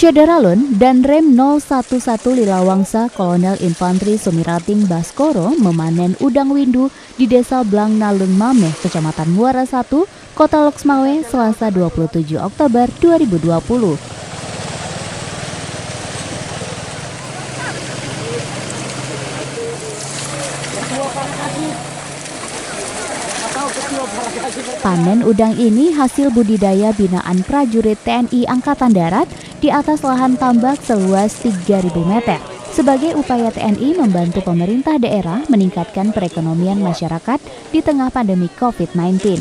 Syadaralun dan Rem 011 Lilawangsa Kolonel Infantri Sumirating Baskoro memanen udang windu di Desa Blang Nalung Mameh, Kecamatan Muara 1, Kota Loksmawe, Selasa 27 Oktober 2020. Panen udang ini hasil budidaya binaan prajurit TNI Angkatan Darat di atas lahan tambak seluas 3.000 meter sebagai upaya TNI membantu pemerintah daerah meningkatkan perekonomian masyarakat di tengah pandemi COVID-19.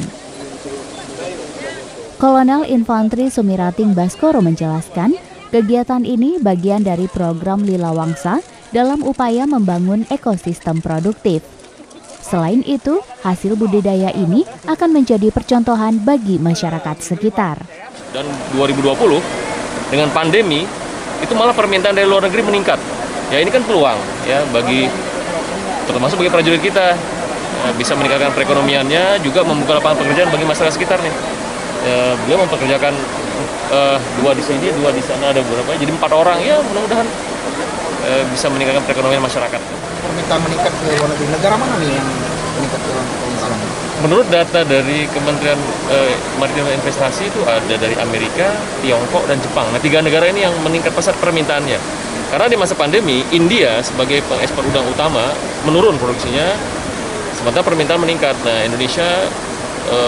Kolonel Infantri Sumirating Baskoro menjelaskan, kegiatan ini bagian dari program Lilawangsa dalam upaya membangun ekosistem produktif. Selain itu, hasil budidaya ini akan menjadi percontohan bagi masyarakat sekitar. Dan 2020, dengan pandemi, itu malah permintaan dari luar negeri meningkat. Ya ini kan peluang ya termasuk bagi prajurit kita, ya, bisa meningkatkan perekonomiannya, juga membuka lapangan pekerjaan bagi masyarakat sekitar nih. Ya, beliau mempekerjakan 2 di sini, 2 di sana, ada beberapa, jadi 4 orang ya, mudah-mudahan bisa meningkatkan perekonomian masyarakat. Permintaan meningkat ke luar negeri, negara mana nih yang meningkat ke permintaan? Menurut data dari Kementerian Maritim dan Investasi itu ada dari Amerika, Tiongkok, dan Jepang. Nah, 3 negara ini yang meningkat pesat permintaannya. Karena di masa pandemi, India sebagai pengekspor udang utama menurun produksinya, sementara permintaan meningkat. Nah, Indonesia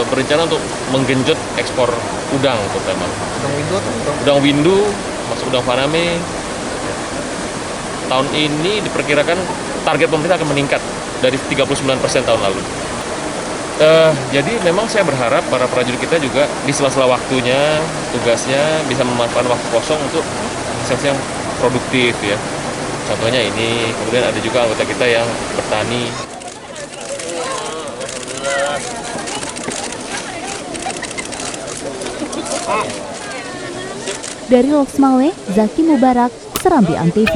berencana untuk menggenjot ekspor udang terutama. Udang windu atau udang windu, masuk udang faname. Tahun ini diperkirakan target pemerintah akan meningkat dari 39% tahun lalu. Jadi memang saya berharap para prajurit kita juga di sela-sela waktunya, tugasnya bisa memanfaatkan waktu kosong untuk aktivitas yang produktif ya. Contohnya ini, kemudian ada juga anggota kita yang bertani. Dari Loksmawe, Zaki Mubarak, Serambi Antv.